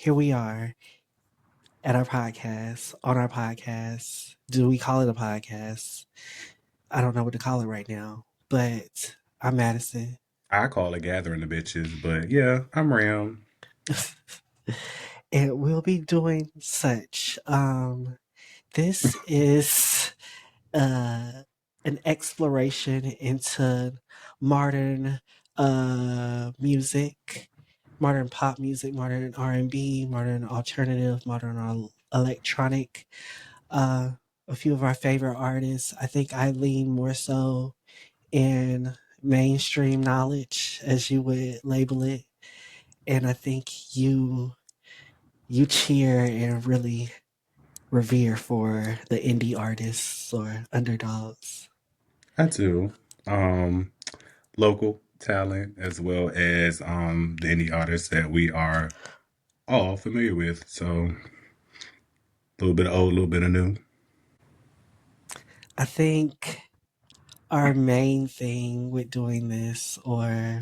here we are at our podcast, on our podcast. Do we call it a podcast? I don't know what to call it right now, but I'm Madison. I call it gathering the bitches, but yeah, I'm Ram. And we'll be doing such. This is uh, an exploration into modern music, modern pop music, modern R&B, modern alternative, modern electronic. Uh, a few of our favorite artists. I think I lean more so in mainstream knowledge, as you would label it, and I think you cheer and really revere for the indie artists or underdogs. I do. Um, Local talent as well as the indie artists that we are all familiar with. So a little bit of old, a little bit of new. I think our main thing with doing this, or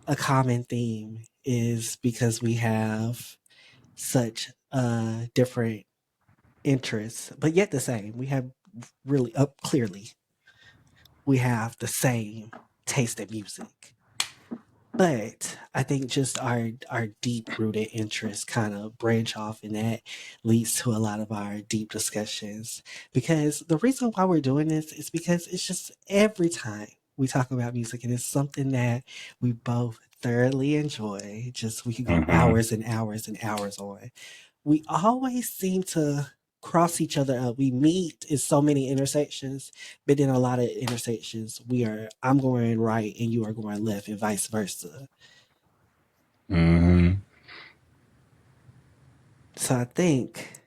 a common theme, is because we have such different interests, but yet the same. We have really up clearly we have the same taste in music. But I think just our deep rooted interests kind of branch off, and that leads to a lot of our deep discussions. Because the reason why we're doing this is because it's just every time we talk about music, and it's something that we both thoroughly enjoy. Just we could go Hmm. hours and hours and hours on. We always seem to cross each other up. We meet in so many intersections, but in a lot of intersections, I'm going right and you are going left, and vice versa. Hmm. So I think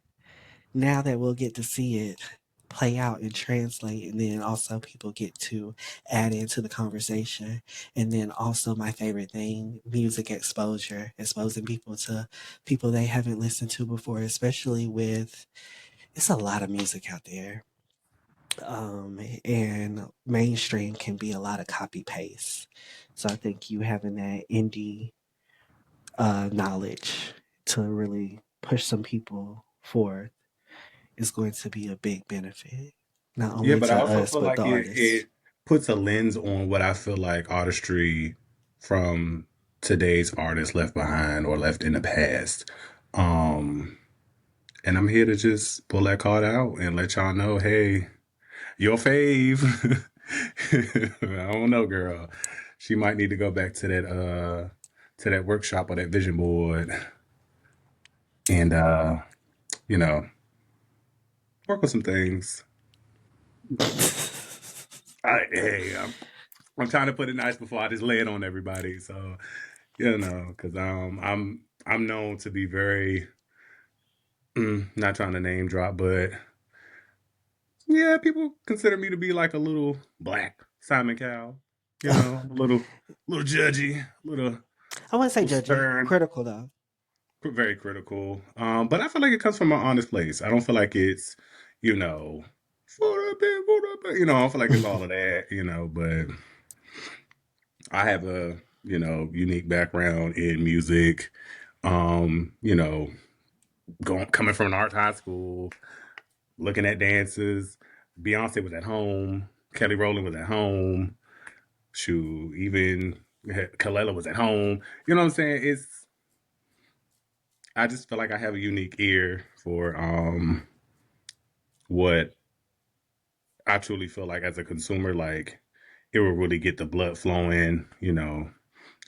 now that we'll get to see it play out and translate, and then also people get to add into the conversation, and then also my favorite thing, music exposure, exposing people to people they haven't listened to before, especially with it's a lot of music out there. And mainstream can be a lot of copy paste. So I think you having that indie knowledge to really push some people forth is going to be a big benefit, not Yeah, only but I to also us feel but the like artists. it puts a lens on what I feel like artistry from today's artists left behind or left in the past. Um, and I'm here to just pull that card out and let y'all know, hey, your fave. I don't know, girl. She might need to go back to that workshop or that vision board and you know, work on some things. Hey, I'm trying to put it nice before I just lay it on everybody. So, because I'm known to be very not trying to name drop, but yeah, people consider me to be like a little black Simon Cowell. A little judgy, I wouldn't say little judgy, stern, critical though. very critical. But I feel like it comes from an honest place. I don't feel like it's, you know, for a bit, for a bit. I don't feel like it's all of that. But I have a unique background in music. You know, going coming from an art high school, looking at dances. Beyonce was at home. Kelly Rowland was at home. Shoot, even Kalela was at home. You know what I'm saying? I just feel like I have a unique ear for what I truly feel like as a consumer, like it will really get the blood flowing, and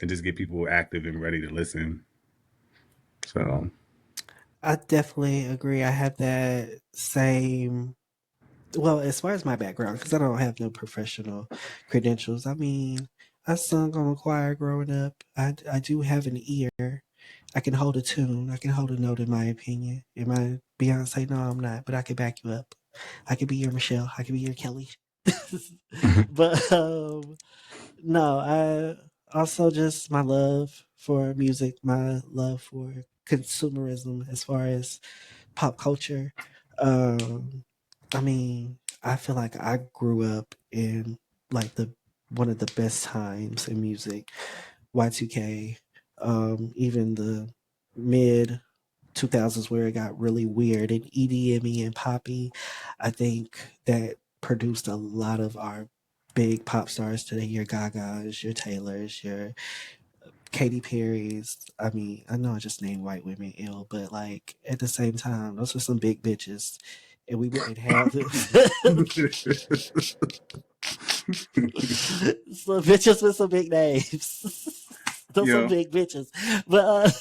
just get people active and ready to listen. So I definitely agree. I have that same. Well, as far as my background, because I don't have no professional credentials. I mean, I sung on a choir growing up. I do have an ear. I can hold a tune. I can hold a note, in my opinion. Am I Beyonce? No, I'm not. But I can back you up. I could be your Michelle. I could be your Kelly. But no, I also just my love for music, my love for consumerism as far as pop culture. Um, I mean, I feel like I grew up in like the one of the best times in music, Y2K, even the mid 2000s where it got really weird and EDM and poppy. I think that produced a lot of our big pop stars today. Your Gagas, your Taylors, your Katy Perry's. I mean, I know I just named white women ill, but like at the same time, those are some big bitches. And we wouldn't have them. Some bitches with some big names. Those some Yeah. big bitches. But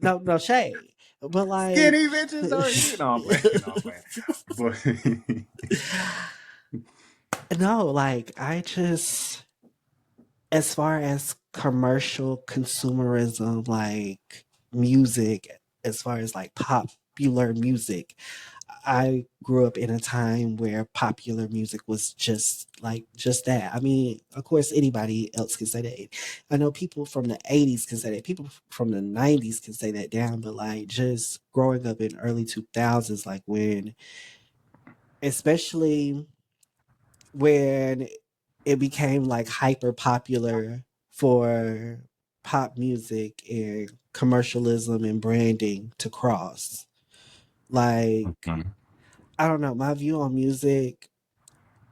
no, no shade. But like Skinny bitches are you know I'm playing, you know I'm playing. But no, like I just as far as commercial consumerism, like music, as far as like popular music, I grew up in a time where popular music was just that. I mean, of course, anybody else can say that. I know people from the 80s can say that. People from the 90s can say that down, but like just growing up in early 2000s, like when, especially when it became like hyper popular for pop music and commercialism and branding to cross. Like, Mhm. I don't know, my view on music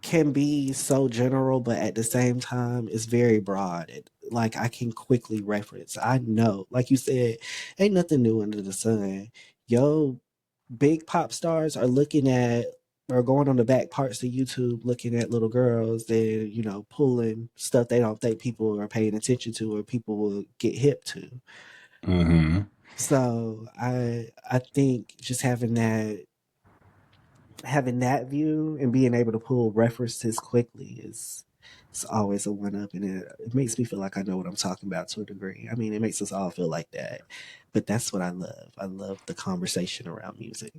can be so general, but at the same time, it's very broad. Like, I can quickly reference. I know, like you said, ain't nothing new under the sun. Yo, big pop stars are looking at or going on the back parts of YouTube looking at little girls and pulling stuff they don't think people are paying attention to or people will get hip to. Mhm. So I think just having that view and being able to pull references quickly is it's always a one up, and it makes me feel like I know what I'm talking about to a degree. I mean, it makes us all feel like that, but that's what I love. I love the conversation around music.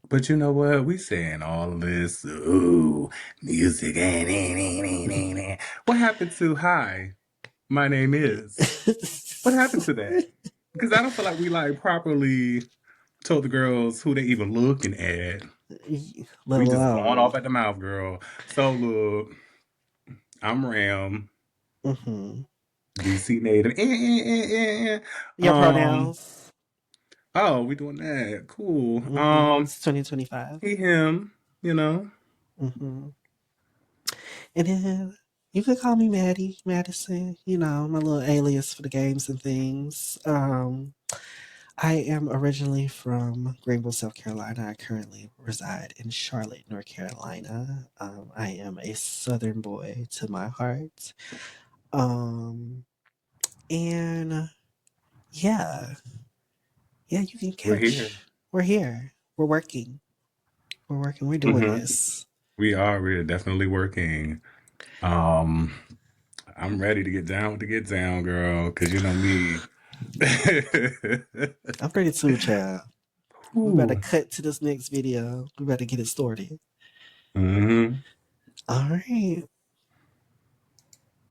But you know what? We saying all this, ooh, music. What happened to hi? My name is. What happened to that? Because I don't feel like we like properly told the girls who they even looking at. Let We just going alone off at the mouth, girl. So look, I'm Ram, hmm DC native. your Um, pronouns. oh, we doing that. Cool. It's 2025. He, him, you know. hmm And then you could call me Maddie, Madison. My little alias for the games and things. I am originally from Greenville, South Carolina. I currently reside in Charlotte, North Carolina. I am a Southern boy to my heart. Um, and yeah, yeah, you can We're here. catch. We're here. We're working. We're working. We're doing Hmm. this. We are. We're definitely working. Um, I'm ready to get down with the get down, girl, because you know me. I'm ready to, child. We better Whew. cut to this next video. We better get it started. Hmm. All right.